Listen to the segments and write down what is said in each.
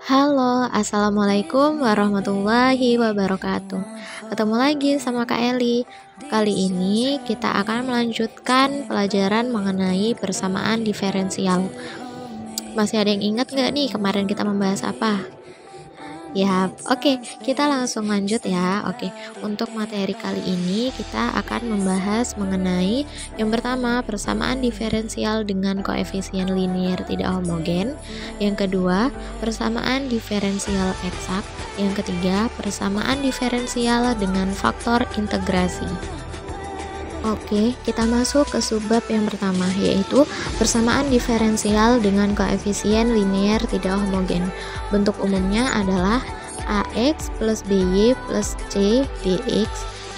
Halo, assalamualaikum warahmatullahi wabarakatuh. Ketemu lagi sama Kak Eli. Kali ini kita akan melanjutkan pelajaran mengenai persamaan diferensial. Masih ada yang ingat nggak nih kemarin kita membahas apa? Ya, oke, kita langsung lanjut ya. Oke, untuk materi kali ini kita akan membahas mengenai yang pertama, persamaan diferensial dengan koefisien linier tidak homogen. Yang kedua, persamaan diferensial eksak. Yang ketiga, persamaan diferensial dengan faktor integrasi. Oke, kita masuk ke subbab yang pertama, yaitu persamaan diferensial dengan koefisien linier tidak homogen. Bentuk umumnya adalah AX plus BY plus C dx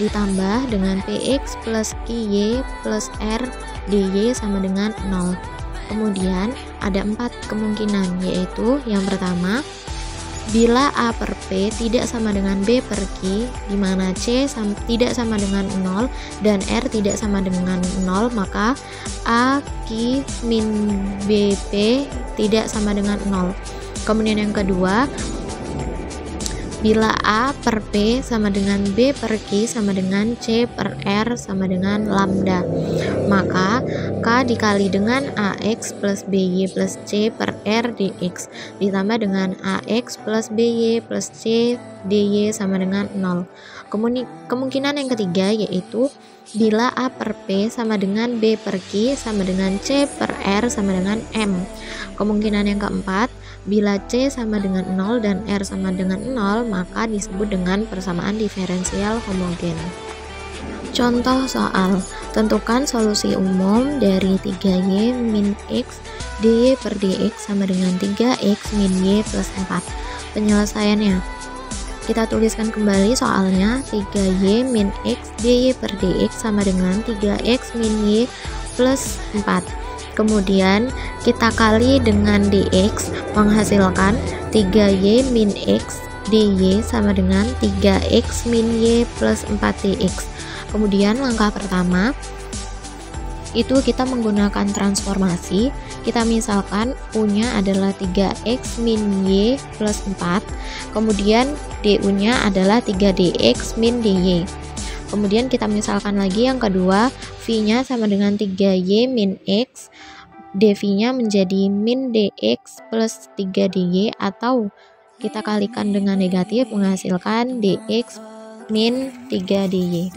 ditambah dengan PX plus QY plus R dy sama dengan 0. Kemudian ada 4 kemungkinan, yaitu yang pertama, bila A per P tidak sama dengan B per Q, di mana C tidak sama dengan 0 dan R tidak sama dengan 0, maka A Q min BP tidak sama dengan 0. Kemudian yang kedua, bila A per P sama dengan B per Q sama dengan C per R sama dengan lambda, maka K dikali dengan AX plus BY plus C per R dx ditambah dengan AX plus BY plus C dy sama dengan 0. Kemungkinan yang ketiga yaitu bila A per P sama dengan B per Q sama dengan C per R sama dengan M. Kemungkinan yang keempat, bila C sama dengan 0 dan R sama dengan 0, maka disebut dengan persamaan diferensial homogen. Contoh soal, tentukan solusi umum dari 3y min x dy per dx sama dengan 3x min y plus 4. Penyelesaiannya, kita tuliskan kembali soalnya. 3y min x dy per dx sama dengan 3x min y plus 4. Kemudian kita kali dengan dx menghasilkan 3y min x dy sama dengan 3x min y plus 4 dx. Kemudian langkah pertama itu kita menggunakan transformasi. Kita misalkan U-nya adalah 3x min y plus 4, kemudian du-nya adalah 3dx min dy. Kemudian kita misalkan lagi yang kedua, v-nya sama dengan 3y min x, dv-nya menjadi min dx plus 3dy, atau kita kalikan dengan negatif menghasilkan dx min 3dy.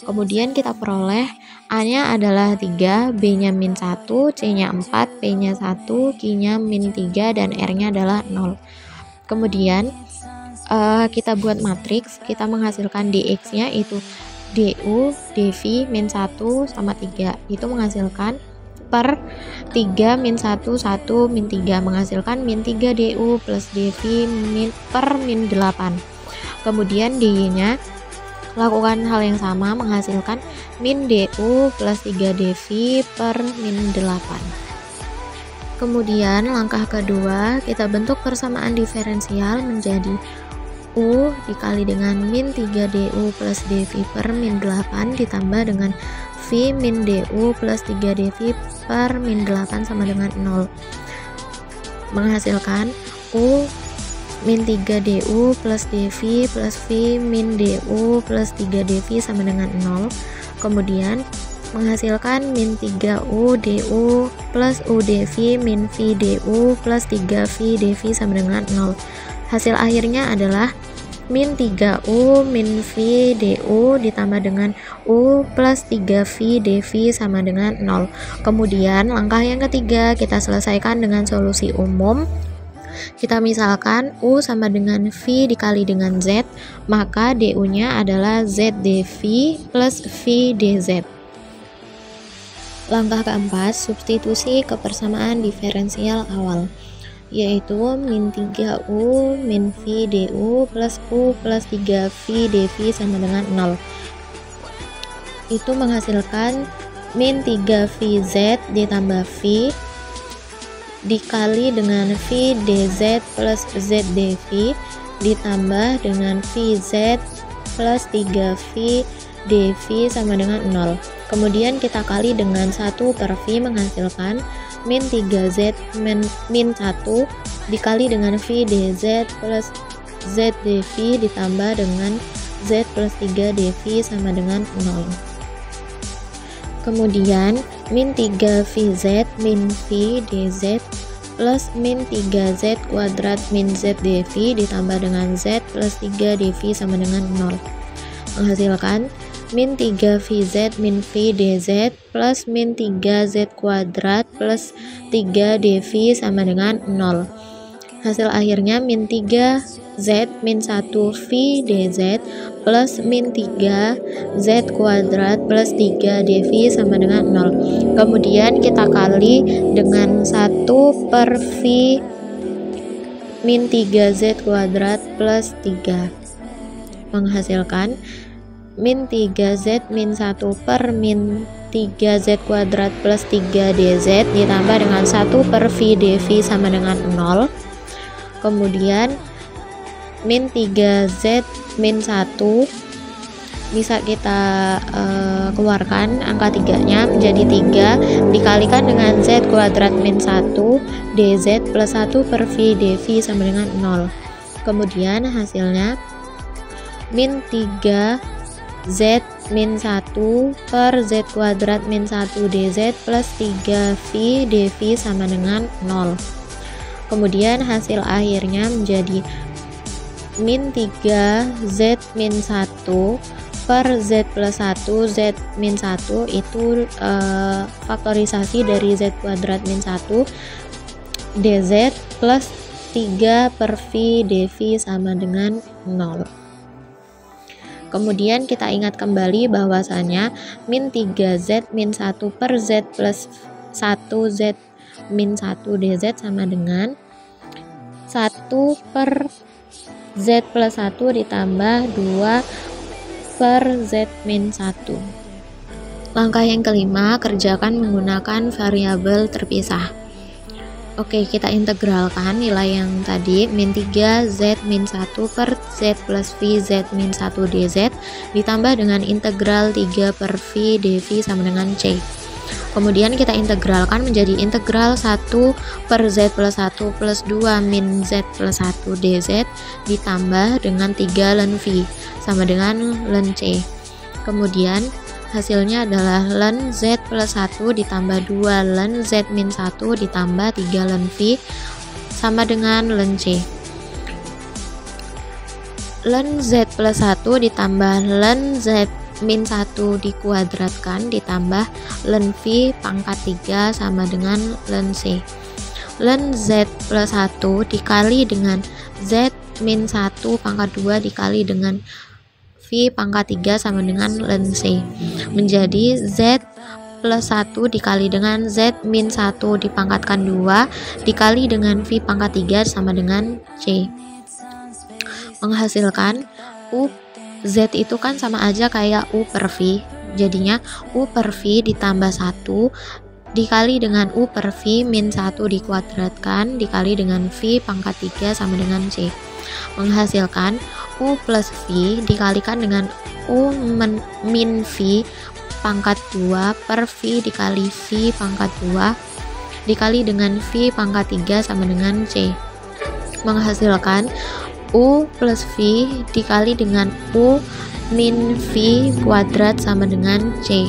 Kemudian kita peroleh A-nya adalah 3, B-nya min 1, C-nya 4, P-nya 1, Q-nya min 3, dan R-nya adalah 0. Kemudian kita buat matriks, kita menghasilkan dx-nya itu du dv min 1 sama 3, itu menghasilkan per 3 min 1 1 min 3, menghasilkan min 3 du plus dv per min 8. Kemudian dy-nya lakukan hal yang sama, menghasilkan min du plus 3 dv per min 8. Kemudian langkah kedua, kita bentuk persamaan diferensial menjadi U dikali dengan min 3 du plus dv per min 8 ditambah dengan v min du plus 3 dv per min 8 sama dengan 0. Menghasilkan U min 3 du plus dv plus v min du plus 3 dv sama dengan 0. Kemudian menghasilkan min 3u du plus u dv min v du plus 3v dv sama dengan 0. Hasil akhirnya adalah min 3u min v du ditambah dengan u plus 3v dv sama dengan 0. Kemudian langkah yang ketiga, kita selesaikan dengan solusi umum. Kita misalkan U sama dengan V dikali dengan Z, maka du-nya adalah Z dv plus V dz. Langkah keempat, substitusi ke persamaan diferensial awal, yaitu min 3u min V du plus u plus 3V dv sama dengan 0. Itu menghasilkan min 3VZ ditambah V dikali dengan V dz plus Z dv ditambah dengan VZ plus 3V dv sama dengan 0. Kemudian kita kali dengan 1 per V menghasilkan min 3z min 1 dikali dengan v dz plus z dv ditambah dengan z plus 3 dv sama dengan 0. Kemudian min 3 vz min v dz plus min 3z kuadrat min z dv ditambah dengan z plus 3 dv sama dengan 0. Menghasilkan min 3 vz min v dz plus min 3z kuadrat plus 3 dv sama dengan 0. Hasil akhirnya min 3z min 1 v dz plus min 3z kuadrat plus 3 dv sama dengan 0. Kemudian kita kali dengan 1 per v min 3z kuadrat plus 3. Menghasilkan min 3z min 1 per min 3z kuadrat plus 3 dz ditambah dengan 1 per v dv sama dengan 0. Kemudian min 3z min 1 bisa kita keluarkan angka 3 nya menjadi 3 dikalikan dengan z kuadrat min 1 dz plus 1 per v dv sama dengan 0. Kemudian hasilnya min 3z min 1 per z kuadrat min 1 dz plus 3v dv sama dengan 0. Kemudian hasil akhirnya menjadi min 3z min 1 per z plus 1 z min 1 itu faktorisasi dari z kuadrat min 1 dz plus 3 per v dv sama dengan 0. Kemudian kita ingat kembali bahwasanya min 3z min 1 per z plus 1 z min 1 dz sama dengan 1 per z plus 1 ditambah 2 per z min 1. Langkah yang kelima, kerjakan menggunakan variabel terpisah. Oke, kita integralkan nilai yang tadi min 3 z min 1 per z plus v z min 1 dz ditambah dengan integral 3 per v dv sama dengan c. Kemudian kita integralkan menjadi integral 1 per z plus 1 plus 2 min z plus 1 dz ditambah dengan 3 ln v sama dengan ln c. Kemudian hasilnya adalah ln z plus 1 ditambah 2 ln z min 1 ditambah 3 ln v sama dengan ln c. Ln z plus 1 ditambah ln z min 1 dikuadratkan ditambah ln v pangkat 3 sama dengan ln c. Ln z plus 1 dikali dengan z min 1 pangkat 2 dikali dengan v pangkat 3 sama dengan ln c menjadi z plus 1 dikali dengan z min 1 dipangkatkan 2 dikali dengan v pangkat 3 sama dengan c. Menghasilkan u z itu kan sama aja kayak u per v, jadinya u per v ditambah 1 dikali dengan u per v min 1 dikuadratkan dikali dengan v pangkat 3 sama dengan c. Menghasilkan u plus v dikalikan dengan u min v pangkat 2 per v dikali v pangkat 2 dikali dengan v pangkat 3 sama dengan c. Menghasilkan u plus v dikali dengan u min v kuadrat sama dengan c.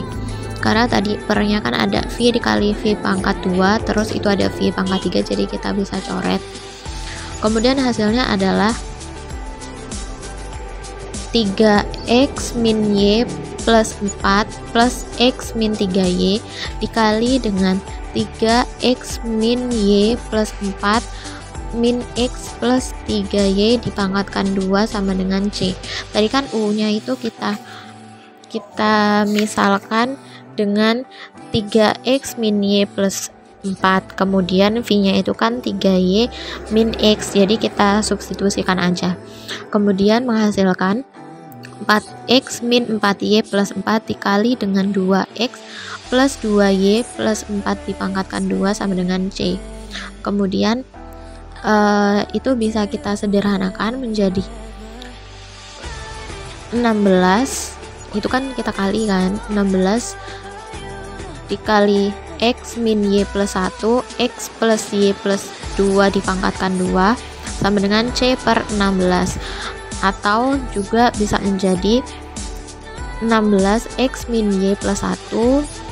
Karena tadi pernya kan ada v dikali v pangkat 2 terus itu ada v pangkat 3, jadi kita bisa coret. Kemudian hasilnya adalah 3x min y plus 4 plus x min 3y dikali dengan 3x min y plus 4 min x plus 3y dipangkatkan 2 sama dengan c. Tadi kan u-nya itu kita misalkan dengan 3x min y plus 4, kemudian v-nya itu kan 3y min x, jadi kita substitusikan aja. Kemudian menghasilkan 4x min 4y plus 4 dikali dengan 2x plus 2y plus 4 dipangkatkan 2 sama dengan c. Kemudian itu bisa kita sederhanakan menjadi 16, itu kan kita kali kan, 16 dikali X min Y plus 1 X plus Y plus 2 dipangkatkan 2 sama dengan C per 16, atau juga bisa menjadi 16 X min Y plus 1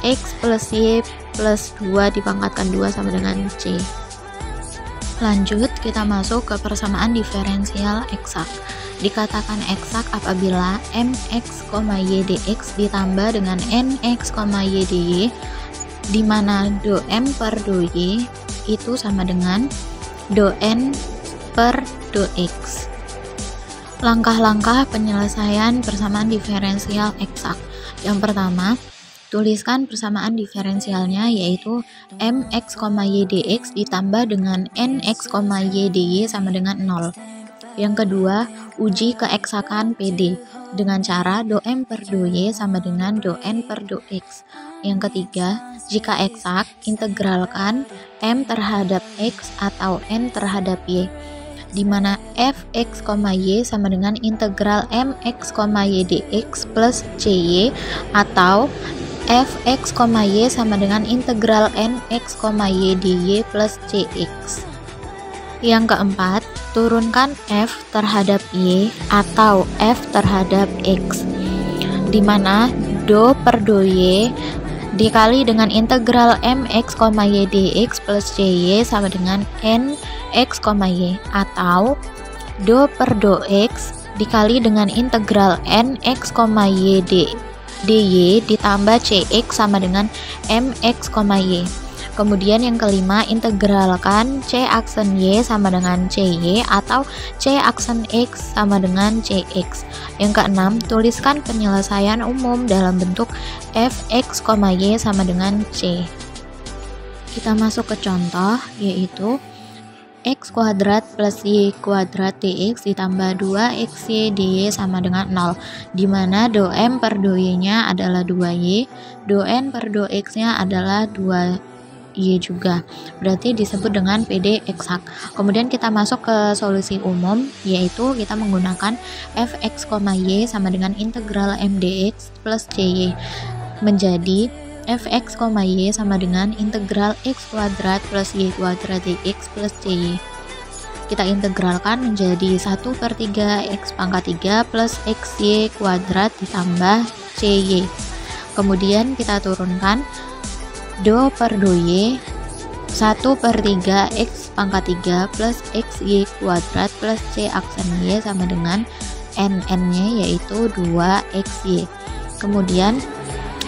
X plus Y plus 2 dipangkatkan 2 sama dengan C. Lanjut, kita masuk ke persamaan diferensial eksak. Dikatakan eksak apabila mx, y dx ditambah dengan nx, y dy, di mana do m per do y itu sama dengan do n per do x. Langkah-langkah penyelesaian persamaan diferensial eksak. Yang pertama, tuliskan persamaan diferensialnya, yaitu mx, y dx ditambah dengan nx, y dy sama dengan 0. Yang kedua, uji keeksakan PD dengan cara do m per do y sama dengan do n per do x. Yang ketiga, jika eksak, integralkan m terhadap x atau n terhadap y, di mana fx, y sama dengan integral mx, y dx plus cy, atau fx, y sama dengan integral nx, y dy plus cx. Yang keempat, turunkan f terhadap y atau f terhadap x, di mana do per do y dikali dengan integral mx, y dx plus cy sama dengan nx, y, atau do per do x dikali dengan integral nx, y dy ditambah cx sama dengan mx, y. Kemudian yang kelima, integralkan c aksen y sama dengan cy atau c aksen x sama dengan cx. Yang keenam, tuliskan penyelesaian umum dalam bentuk fx, y sama dengan c. Kita masuk ke contoh, yaitu x kuadrat plus y kuadrat dx ditambah 2xy dy sama dengan 0, di mana do m per do y nya adalah 2y, do n per do x nya adalah 2y juga, berarti disebut dengan PD eksak. Kemudian kita masuk ke solusi umum, yaitu kita menggunakan fx, y sama dengan integral mdx plus cy, menjadi fx, y sama dengan integral x kuadrat plus y kuadrat dx plus cy. Kita integralkan menjadi 1/3 x pangkat 3 plus xy kuadrat ditambah cy. Kemudian kita turunkan do per do y 1/3 x pangkat 3 plus xy kuadrat plus c aksen y sama dengan n nya yaitu 2xy. Kemudian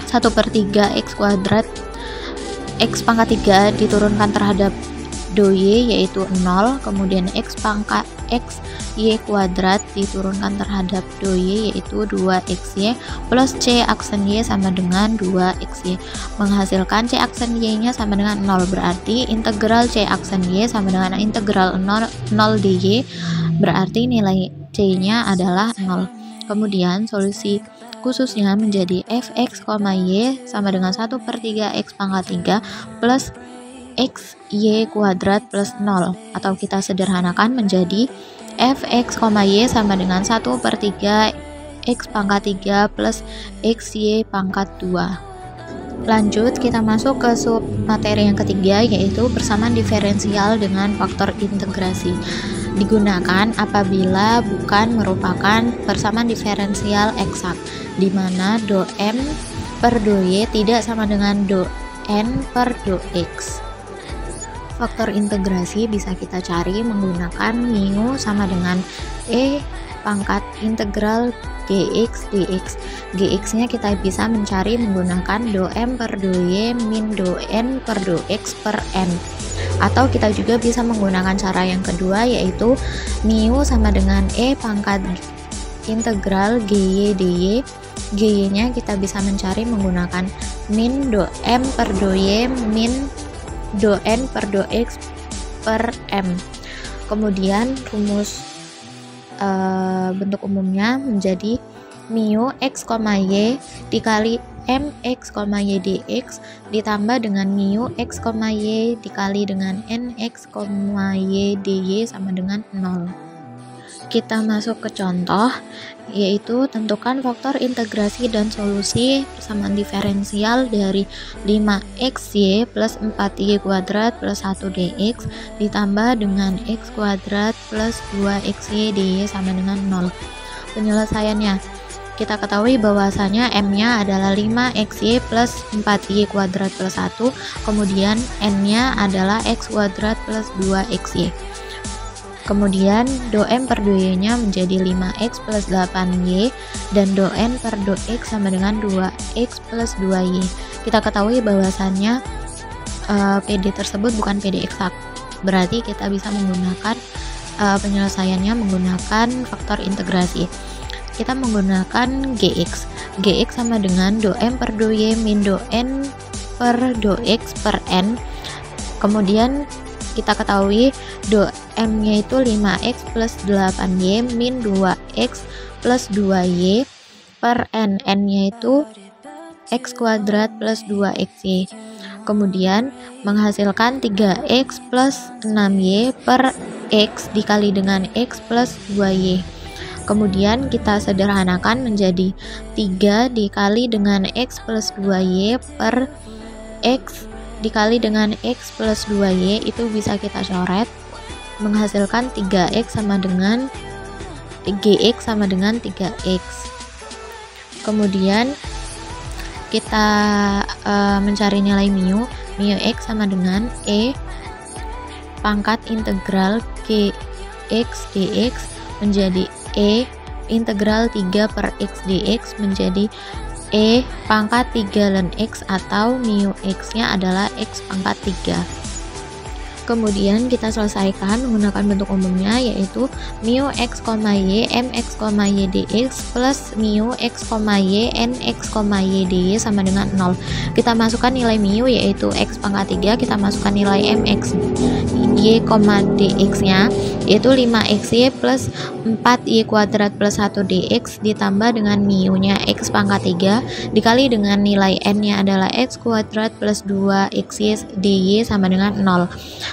1/3 x kuadrat x pangkat 3 diturunkan terhadap do y yaitu 0, kemudian x pangkat x y kuadrat diturunkan terhadap do y yaitu 2xy plus c aksen y sama dengan 2xy, menghasilkan c aksen y nya sama dengan 0, berarti integral c aksen y sama dengan integral 0 dy, berarti nilai c nya adalah 0. Kemudian solusi khususnya menjadi fx, y sama dengan 1/3 x pangkat 3 plus x y kuadrat plus 0, atau kita sederhanakan menjadi fx, y sama dengan 1/3 x pangkat 3 plus xy pangkat 2. Lanjut, kita masuk ke sub materi yang ketiga, yaitu persamaan diferensial dengan faktor integrasi. Digunakan apabila bukan merupakan persamaan diferensial eksak, di mana do m per do y tidak sama dengan do n per do x. Faktor integrasi bisa kita cari menggunakan mu sama dengan e pangkat integral gx dx. Gx nya kita bisa mencari menggunakan do m per do y min do n per do x per n. Atau kita juga bisa menggunakan cara yang kedua, yaitu mu sama dengan e pangkat integral gy dy. Gy nya kita bisa mencari menggunakan min do m per do y min do n per do x per m. Kemudian rumus bentuk umumnya menjadi mu x, y dikali mx, y dx ditambah dengan mu x, y dikali dengan nx, y dy sama dengan 0. Kita masuk ke contoh, yaitu tentukan faktor integrasi dan solusi persamaan diferensial dari 5xy plus 4y kuadrat plus 1 dx ditambah dengan x kuadrat plus 2xy dy sama dengan 0. Penyelesaiannya, kita ketahui bahwasanya m-nya adalah 5xy plus 4y kuadrat plus 1, kemudian n-nya adalah x kuadrat plus 2xy. Kemudian do m per do y-nya menjadi 5x plus 8y dan do n per do x sama dengan 2x plus 2y. Kita ketahui bahwasannya PD tersebut bukan PD eksak. Berarti kita bisa menggunakan penyelesaiannya menggunakan faktor integrasi. Kita menggunakan gx. Gx sama dengan do m per do y min do n per do x per n. Kemudian kita ketahui do m-nya itu 5x plus 8y min 2x plus 2y per n. N-nya itu x kuadrat plus 2xy. Kemudian menghasilkan 3x plus 6y per x dikali dengan x plus 2y. Kemudian kita sederhanakan menjadi 3 dikali dengan x plus 2y per x dikali dengan x plus 2y, itu bisa kita coret menghasilkan 3x sama dengan gx sama dengan 3x. Kemudian kita mencari nilai mu x sama dengan e pangkat integral gx dx menjadi e integral 3 per x dx menjadi e pangkat 3 ln x, atau mu x-nya adalah x pangkat 3. Kemudian kita selesaikan menggunakan bentuk umumnya, yaitu mu x, y mx, y dx plus mu x, y nx, y dy sama dengan 0. Kita masukkan nilai mu yaitu x pangkat 3, kita masukkan nilai mx, y, dx nya yaitu 5xy plus 4y kuadrat plus 1 dx ditambah dengan mu nya x pangkat 3 dikali dengan nilai n nya adalah x kuadrat plus 2xy dy sama dengan 0,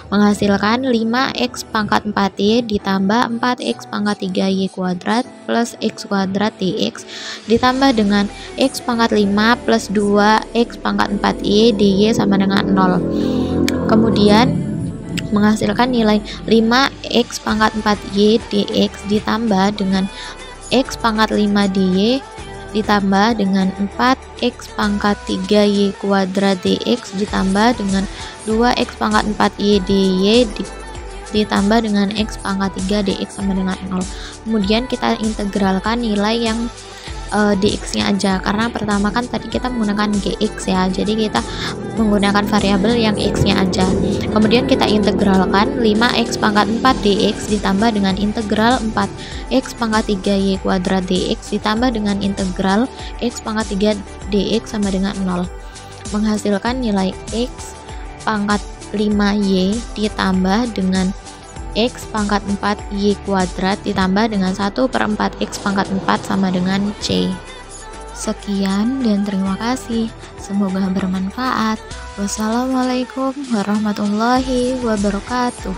menghasilkan 5x pangkat 4y ditambah 4x pangkat 3y kuadrat plus x kuadrat dx ditambah dengan x pangkat 5 plus 2x pangkat 4y dy sama dengan 0. Kemudian menghasilkan nilai 5x pangkat 4y dx ditambah dengan x pangkat 5 dy ditambah dengan 4x pangkat 3y kuadrat dx ditambah dengan 2x pangkat 4y dy ditambah dengan x pangkat 3 dx sama dengan 0. Kemudian kita integralkan nilai yang dx nya aja, karena pertama kan tadi kita menggunakan gx ya, jadi kita menggunakan variabel yang x nya aja. Kemudian kita integralkan 5x pangkat 4 dx ditambah dengan integral 4x pangkat 3y kuadrat dx ditambah dengan integral x pangkat 3 dx sama dengan 0, menghasilkan nilai x pangkat 5y ditambah dengan x pangkat 4y kuadrat ditambah dengan 1/4x pangkat 4 sama dengan c. Sekian dan terima kasih, semoga bermanfaat. Wassalamualaikum warahmatullahi wabarakatuh.